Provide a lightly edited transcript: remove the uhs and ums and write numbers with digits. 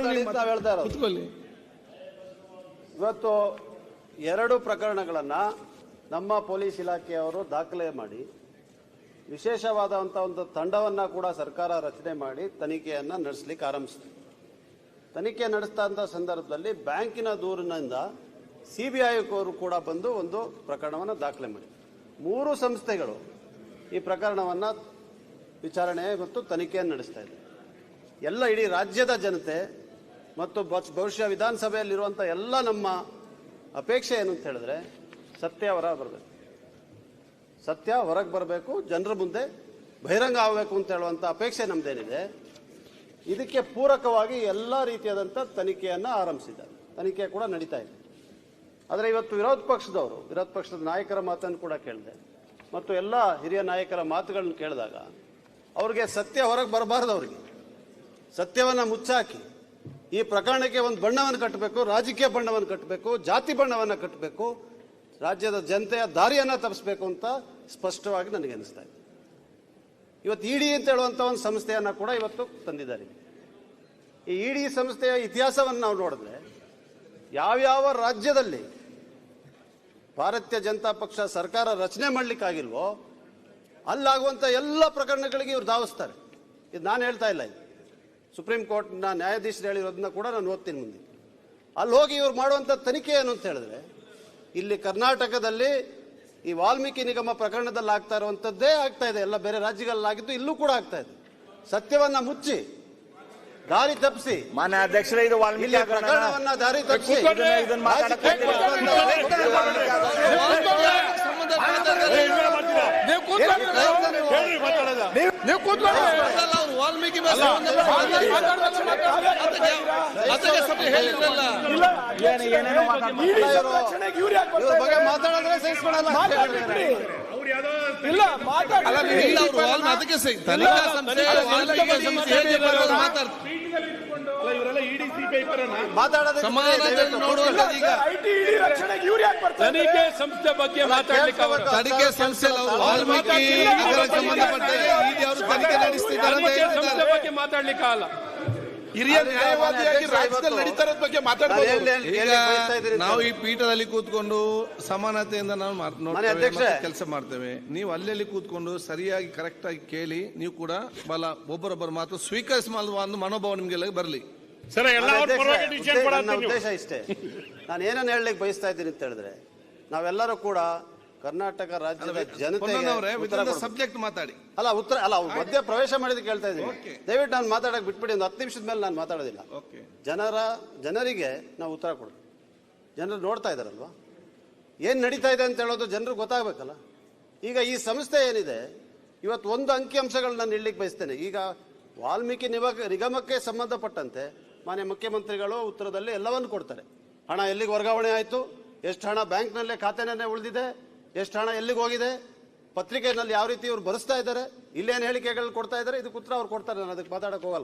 ನಾವು ಹೇಳ್ತಾ ಇರೋದು. ಇವತ್ತು 2 ಪ್ರಕರಣಗಳನ್ನು ನಮ್ಮ ಪೊಲೀಸ್ ಇಲಾಖೆಯವರು ದಾಖಲೆ ಮಾಡಿ ವಿಶೇಷವಾದಂಥ ಒಂದು ತಂಡವನ್ನು ಕೂಡ ಸರ್ಕಾರ ರಚನೆ ಮಾಡಿ ತನಿಖೆಯನ್ನು ನಡೆಸಲಿಕ್ಕೆ ಆರಂಭಿಸಿದೆ. ತನಿಖೆ ನಡೆಸಿದಂಥ ಸಂದರ್ಭದಲ್ಲಿ ಬ್ಯಾಂಕಿನ ದೂರಿನಿಂದ CBI ಅವರು ಕೂಡ ಬಂದು ಒಂದು ಪ್ರಕರಣವನ್ನು ದಾಖಲೆ ಮಾಡಿ 3 ಸಂಸ್ಥೆಗಳು ಈ ಪ್ರಕರಣವನ್ನು ವಿಚಾರಣೆ ಮತ್ತು ತನಿಖೆಯನ್ನು ನಡೆಸ್ತಾ ಇದೆ. ಎಲ್ಲ ಇಡೀ ರಾಜ್ಯದ ಜನತೆ ಮತ್ತು ಬಹುಶಃ ವಿಧಾನಸಭೆಯಲ್ಲಿರುವಂಥ ಎಲ್ಲ ನಮ್ಮ ಅಪೇಕ್ಷೆ ಏನು ಅಂತ ಹೇಳಿದ್ರೆ ಸತ್ಯ ಹೊರಗೆ ಬರಬೇಕು, ಸತ್ಯ ಹೊರಗೆ ಬರಬೇಕು, ಜನರ ಮುಂದೆ ಬಹಿರಂಗ ಆಗಬೇಕು ಅಂತ ಹೇಳುವಂಥ ಅಪೇಕ್ಷೆ ನಮ್ಮದೇನಿದೆ. ಇದಕ್ಕೆ ಪೂರಕವಾಗಿ ಎಲ್ಲ ರೀತಿಯಾದಂಥ ತನಿಖೆಯನ್ನು ಆರಂಭಿಸಿದ್ದಾರೆ. ತನಿಖೆ ಕೂಡ ನಡೀತಾ ಇದೆ. ಆದರೆ ಇವತ್ತು ವಿರೋಧ ಪಕ್ಷದ ನಾಯಕರ ಮಾತನ್ನು ಕೂಡ ಕೇಳಿದೆ ಮತ್ತು ಎಲ್ಲ ಹಿರಿಯ ನಾಯಕರ ಮಾತುಗಳನ್ನು ಕೇಳಿದಾಗ ಅವ್ರಿಗೆ ಸತ್ಯ ಹೊರಗೆ ಬರಬಾರ್ದು, ಅವರಿಗೆ ಸತ್ಯವನ್ನು ಮುಚ್ಚಾಕಿ ಈ ಪ್ರಕರಣಕ್ಕೆ ಒಂದು ಬಣ್ಣವನ್ನು ಕಟ್ಟಬೇಕು, ರಾಜಕೀಯ ಬಣ್ಣವನ್ನು ಕಟ್ಟಬೇಕು, ಜಾತಿ ಬಣ್ಣವನ್ನು ಕಟ್ಟಬೇಕು, ರಾಜ್ಯದ ಜನತೆಯ ದಾರಿಯನ್ನು ತಪ್ಪಿಸಬೇಕು ಅಂತ ಸ್ಪಷ್ಟವಾಗಿ ನನಗೆ ಅನಿಸ್ತಾ ಇದೆ. ಇವತ್ತು ಇಡಿ ಅಂತ ಹೇಳುವಂಥ ಒಂದು ಸಂಸ್ಥೆಯನ್ನು ಕೂಡ ಇವತ್ತು ತಂದಿದ್ದಾರೆ. ಈ ಇಡಿ ಸಂಸ್ಥೆಯ ಇತಿಹಾಸವನ್ನು ನಾವು ನೋಡಿದ್ರೆ ಯಾವ್ಯಾವ ರಾಜ್ಯದಲ್ಲಿ ಭಾರತೀಯ ಜನತಾ ಪಕ್ಷ ಸರ್ಕಾರ ರಚನೆ ಮಾಡಲಿಕ್ಕಾಗಿಲ್ವೋ ಅಲ್ಲಾಗುವಂಥ ಎಲ್ಲ ಪ್ರಕರಣಗಳಿಗೆ ಇವ್ರು ಧಾವಿಸ್ತಾರೆ. ಇದು ನಾನು ಹೇಳ್ತಾ ಇಲ್ಲ, ಇದು ಸುಪ್ರೀಂ ಕೋರ್ಟ್ನ ನ್ಯಾಯಾಧೀಶರು ಹೇಳಿರೋದನ್ನ ಕೂಡ ನಾನು ಓದ್ತೀನಿ ಮುಂದೆ. ಅಲ್ಲಿ ಹೋಗಿ ಇವ್ರು ಮಾಡುವಂಥ ತನಿಖೆ ಏನು ಅಂತ ಹೇಳಿದ್ರೆ ಇಲ್ಲಿ ಕರ್ನಾಟಕದಲ್ಲಿ ಈ ವಾಲ್ಮೀಕಿ ನಿಗಮ ಪ್ರಕರಣದಲ್ಲಿ ಆಗ್ತಾ ಇರುವಂಥದ್ದೇ ಆಗ್ತಾ ಇದೆ, ಎಲ್ಲ ಬೇರೆ ರಾಜ್ಯಗಳಲ್ಲಾಗಿದ್ದು ಇಲ್ಲೂ ಕೂಡ ಆಗ್ತಾ ಇದೆ. ಸತ್ಯವನ್ನ ಮುಚ್ಚಿ ದಾರಿ ತಪ್ಪಿಸಿ ಮಾನ್ಯ ಅಧ್ಯಕ್ಷರೇ, ಇದು ವಾಲ್ಮೀಕಿ ಪ್ರಕರಣವನ್ನ ದಾರಿ ತಪ್ಪಿಸಿ ಬಗ್ಗೆ ಮಾತಾಡಿದ್ರೆ ಸಹಿಸ್ಕೊಳಲ್ಲ. ತನಿಖೆ ಸಂಸ್ಥೆ ಬಗ್ಗೆ ತನಿಖೆ ಸಂಸ್ಥೆ ಬಗ್ಗೆ ಮಾತಾಡ್ಲಿಕ್ಕಲ್ಲ. ಹಿರಿಯ ನ್ಯಾಯವಾದಿಯಾಗಿ ರಾಜ್ಯದಲ್ಲಿ ನಡೀತಾ ಇರೋದ್ ಬಗ್ಗೆ ಮಾತಾಡ್ಬೋದು. ನಾವು ಈ ಪೀಠದಲ್ಲಿ ಕೂತ್ಕೊಂಡು ಸಮಾನತೆಯಿಂದ ನಾವು ಕೆಲಸ ಮಾಡ್ತೇವೆ. ನೀವು ಅಲ್ಲೆಲ್ಲಿ ಕೂತ್ಕೊಂಡು ಸರಿಯಾಗಿ ಕರೆಕ್ಟ್ ಆಗಿ ಕೇಳಿ, ನೀವು ಕೂಡ ಒಬ್ಬರೊಬ್ಬರ ಮಾತು ಸ್ವೀಕರಿಸ ಒಂದು ಮನೋಭಾವ ನಿಮ್ಗೆಲ್ಲ ಬರಲಿ. ನನ್ನ ಉದ್ದೇಶ ಇಷ್ಟೇ. ನಾನು ಏನನ್ನು ಹೇಳಲಿಕ್ಕೆ ಬಯಸ್ತಾ ಇದ್ದೀನಿ ಅಂತ ಹೇಳಿದ್ರೆ ನಾವೆಲ್ಲರೂ ಕೂಡ ಕರ್ನಾಟಕ ರಾಜ್ಯದ ಜನತೆ ಸಬ್ಜೆಕ್ಟ್ ಮಾತಾಡಿ ಮಧ್ಯ ಪ್ರವೇಶ ಮಾಡಿದ ಕೇಳ್ತಾ ಇದ್ದೀನಿ. ದಯವಿಟ್ಟು ನಾನು ಮಾತಾಡಕ್ ಬಿಟ್ಬಿಡಿ. ಒಂದು 10 ನಿಮಿಷದ ಮೇಲೆ ನಾನು ಮಾತಾಡೋದಿಲ್ಲ. ಜನರಿಗೆ ನಾವು ಉತ್ತರ ಕೊಡ್ತೀವಿ. ಜನರು ನೋಡ್ತಾ ಇದಾರಲ್ವಾ ಏನ್ ನಡೀತಾ ಇದೆ ಅಂತ ಹೇಳೋದು ಜನರಿಗೆ ಗೊತ್ತಾಗಬೇಕಲ್ಲ. ಈಗ ಈ ಸಂಸ್ಥೆ ಏನಿದೆ ಇವತ್ತು ಒಂದು ಅಂಕಿ ಅಂಶಗಳನ್ನ ನಾನು ಹೇಳಲಿಕ್ಕೆ ಬಯಸ್ತೇನೆ. ಈಗ ವಾಲ್ಮೀಕಿ ನಿಗಮಕ್ಕೆ ಸಂಬಂಧಪಟ್ಟಂತೆ ಮಾನ್ಯ ಮುಖ್ಯಮಂತ್ರಿಗಳು ಉತ್ತರದಲ್ಲಿ ಎಲ್ಲವನ್ನು ಕೊಡ್ತಾರೆ. ಹಣ ಎಲ್ಲಿಗೆ ವರ್ಗಾವಣೆ ಆಯಿತು, ಎಷ್ಟು ಹಣ ಬ್ಯಾಂಕ್ನಲ್ಲೇ ಖಾತೆನೇ ಉಳಿದಿದೆ, ಎಷ್ಟು ಹಣ ಎಲ್ಲಿಗೆ ಹೋಗಿದೆ, ಪತ್ರಿಕೆಯಲ್ಲಿ ಯಾವ ರೀತಿ ಇವ್ರು ಬರೆಸ್ತಾ ಇದ್ದಾರೆ, ಇಲ್ಲೇನು ಹೇಳಿಕೆಗಳು ಕೊಡ್ತಾ ಇದ್ದಾರೆ, ಇದಕ್ಕೆ ಉತ್ತರ ಅವ್ರು ಕೊಡ್ತಾರೆ. ನಾನು ಅದಕ್ಕೆ ಮಾತಾಡಕ್ಕೆ ಹೋಗಲ್ಲ.